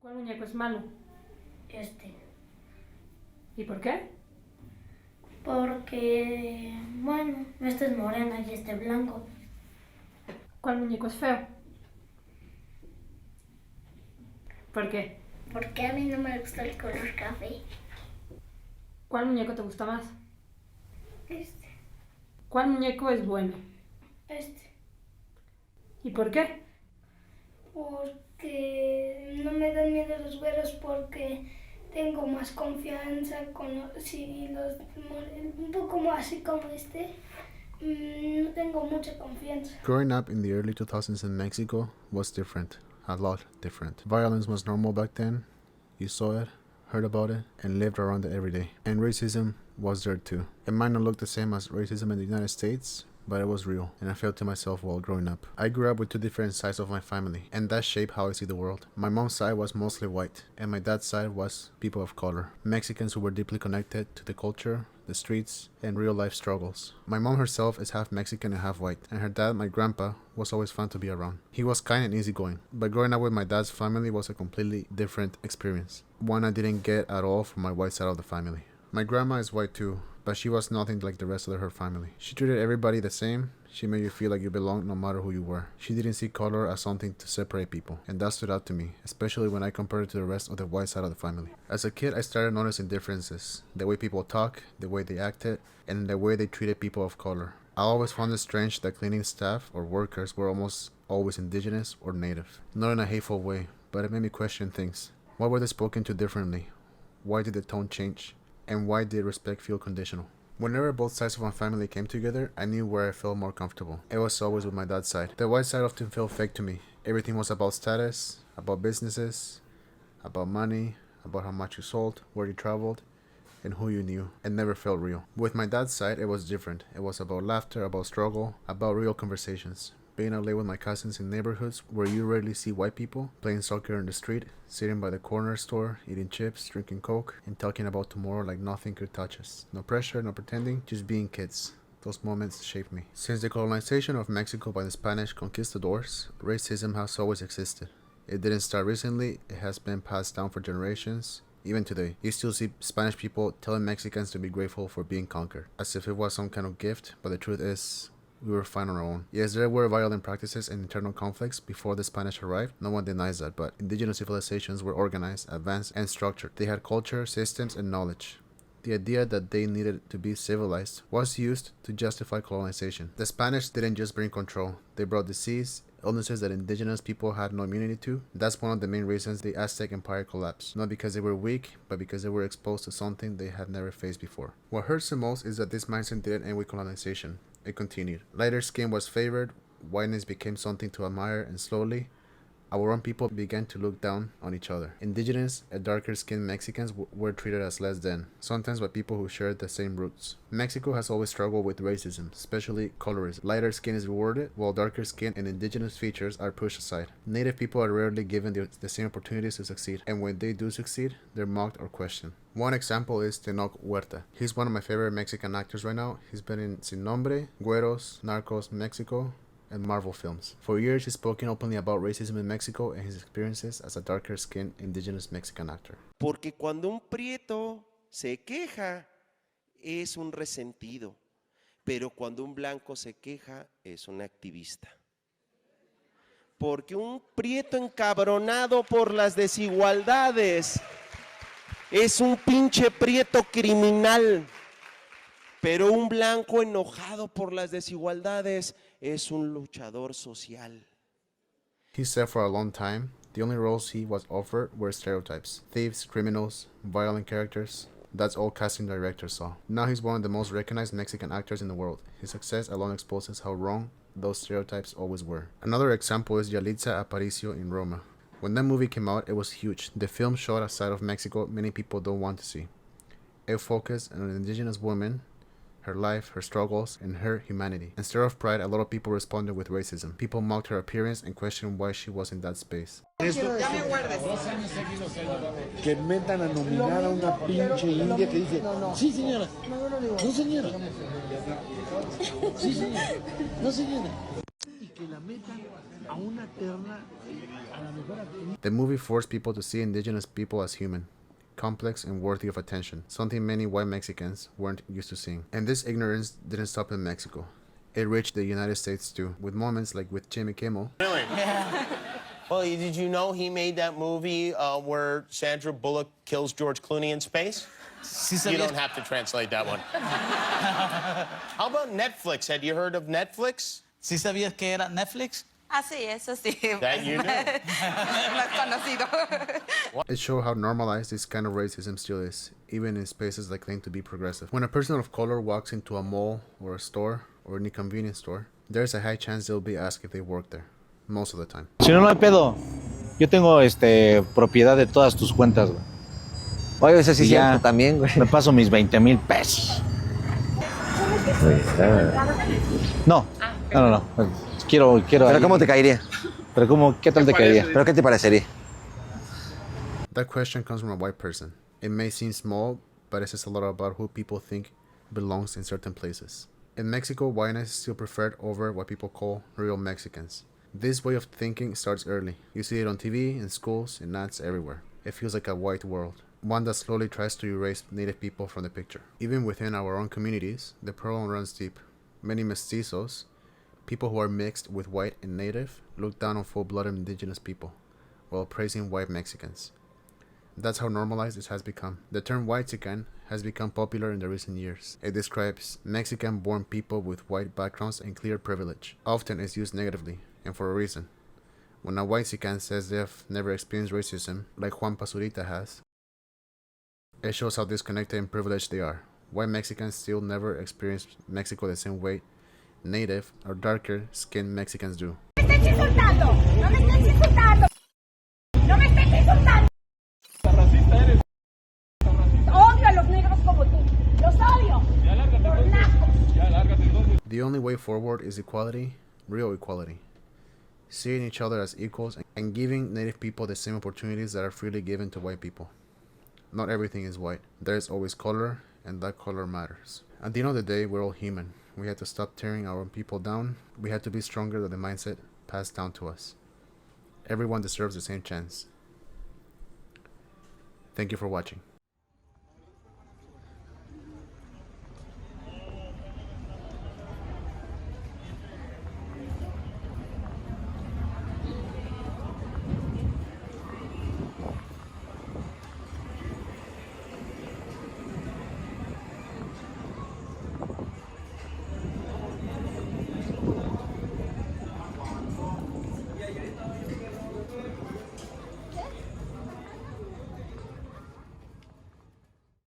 ¿Cuál muñeco es malo? Este. ¿Y por qué? Porque, bueno, este es moreno y este blanco. ¿Cuál muñeco es feo? ¿Por qué? Porque a mí no me gusta el color café. ¿Cuál muñeco te gusta más? Este. ¿Cuál muñeco es bueno? Este. ¿Y por qué? Porque no me dan miedo los güeros porque tengo más confianza con los un poco más así como este. No tengo mucha confianza. Growing up in the early 2000s in Mexico was different, a lot different. Violence was normal back then. You saw it, heard about it, and lived around it every day. And racism was there too. It might not look the same as racism in the United States, but it was real, and I felt to myself while growing up. I grew up with two different sides of my family, and that shaped how I see the world. My mom's side was mostly white, and my dad's side was people of color. Mexicans who were deeply connected to the culture, the streets, and real-life struggles. My mom herself is half Mexican and half white, and her dad, my grandpa, was always fun to be around. He was kind and easygoing, but growing up with my dad's family was a completely different experience, one I didn't get at all from my white side of the family. My grandma is white too, but she was nothing like the rest of her family. She treated everybody the same. She made you feel like you belonged no matter who you were. She didn't see color as something to separate people, and that stood out to me, especially when I compared it to the rest of the white side of the family. As a kid, I started noticing differences, the way people talk, the way they acted, and the way they treated people of color. I always found it strange that cleaning staff or workers were almost always indigenous or native. Not in a hateful way, but it made me question things. Why were they spoken to differently? Why did the tone change? And why did respect feel conditional? Whenever both sides of my family came together, I knew where I felt more comfortable. It was always with my dad's side. The white side often felt fake to me. Everything was about status, about businesses, about money, about how much you sold, where you traveled, and who you knew. It never felt real. With my dad's side, it was different. It was about laughter, about struggle, about real conversations. Being out late with my cousins in neighborhoods where you rarely see white people, playing soccer in the street, sitting by the corner store, eating chips, drinking Coke, and talking about tomorrow like nothing could touch us. No pressure, no pretending, just being kids. Those moments shaped me. Since the colonization of Mexico by the Spanish conquistadors, racism has always existed. It didn't start recently, it has been passed down for generations. Even today, you still see Spanish people telling Mexicans to be grateful for being conquered, as if it was some kind of gift, but the truth is, we were fine on our own. Yes, there were violent practices and internal conflicts before the Spanish arrived, no one denies that, but indigenous civilizations were organized, advanced, and structured. They had culture, systems, and knowledge. The idea that they needed to be civilized was used to justify colonization. The Spanish didn't just bring control, they brought disease, illnesses that indigenous people had no immunity to. That's one of the main reasons the Aztec Empire collapsed. Not because they were weak, but because they were exposed to something they had never faced before. What hurts the most is that this mindset didn't end with colonization. It continued. Lighter skin was favored, whiteness became something to admire, and slowly, our own people began to look down on each other. Indigenous and darker-skinned Mexicans were treated as less than, sometimes by people who shared the same roots. Mexico has always struggled with racism, especially colorism. Lighter skin is rewarded, while darker skin and indigenous features are pushed aside. Native people are rarely given the same opportunities to succeed, and when they do succeed, they're mocked or questioned. One example is Tenoch Huerta. He's one of my favorite Mexican actors right now. He's been in Sin Nombre, Güeros, Narcos, Mexico, and Marvel films. For years, he's spoken openly about racism in Mexico and his experiences as a darker-skinned indigenous Mexican actor. Porque cuando un prieto se queja, es un resentido. Pero cuando un blanco se queja, es un activista. Porque un prieto encabronado por las desigualdades es un pinche prieto criminal. Pero un blanco enojado por las desigualdades es un luchador social. He said for a long time, the only roles he was offered were stereotypes. Thieves, criminals, violent characters. That's all casting directors saw. Now he's one of the most recognized Mexican actors in the world. His success alone exposes how wrong those stereotypes always were. Another example is Yalitza Aparicio in Roma. When that movie came out, it was huge. The film showed a side of Mexico many people don't want to see. It focused on an indigenous woman, her life, her struggles, and her humanity. Instead of pride, a lot of people responded with racism. People mocked her appearance and questioned why she was in that space. Que metan a nominar a una pinche india que dice, sí señora, no señora, sí señora, no señora. Y que que la metan a una terna, a lo mejor a... The movie forced people to see indigenous people as human, complex and worthy of attention, something many white Mexicans weren't used to seeing. And this ignorance didn't stop in Mexico. It reached the United States too, with moments like with Jimmy Kimmel. Really? Well, did you know he made that movie where Sandra Bullock kills George Clooney in space? You don't have to translate that one. How about Netflix? Had you heard of Netflix? ¿Sí sabías que era Netflix? Ah, sí, eso sí. That you knew. Lo has conocido. It showed how normalized this kind of racism still is, even in spaces that claim to be progressive. When a person of color walks into a mall or a store or any convenience store, there's a high chance they'll be asked if they work there, most of the time. Si no, no hay pedo. Yo tengo propiedad de todas tus cuentas, güey. Oye, eso sí Y es ya cierto también, güey. me paso mis 20,000 pesos. No, no. Quiero Pero ahí. ¿cómo te caería? Pero ¿cómo, qué tal te caería? ¿Pero qué te parecería? That question comes from a white person. It may seem small, but it says a lot about who people think belongs in certain places. In Mexico, whiteness is still preferred over what people call real Mexicans. This way of thinking starts early. You see it on TV, in schools, in ads, everywhere. It feels like a white world, one that slowly tries to erase native people from the picture. Even within our own communities, the problem runs deep. Many mestizos, people who are mixed with white and native, look down on full-blooded indigenous people, while praising white Mexicans. That's how normalized this has become. The term whitexican has become popular in the recent years. It describes Mexican-born people with white backgrounds and clear privilege. Often it's used negatively, and for a reason. When a whitexican says they've never experienced racism, like Juan Pazurita has, it shows how disconnected and privileged they are. White Mexicans still never experience Mexico the same way native or darker-skinned Mexicans do. ¡No me estés insultando! ¡No me estés insultando! ¡No me estés insultando! ¡Racista eres! ¡Odio a los negros como tú! ¡Los odio! ¡Por nacos! The only way forward is equality, real equality. Seeing each other as equals and giving native people the same opportunities that are freely given to white people. Not everything is white. There is always color, and that color matters. At the end of the day, we're all human. We had to stop tearing our own people down. We had to be stronger than the mindset passed down to us. Everyone deserves the same chance. Thank you for watching.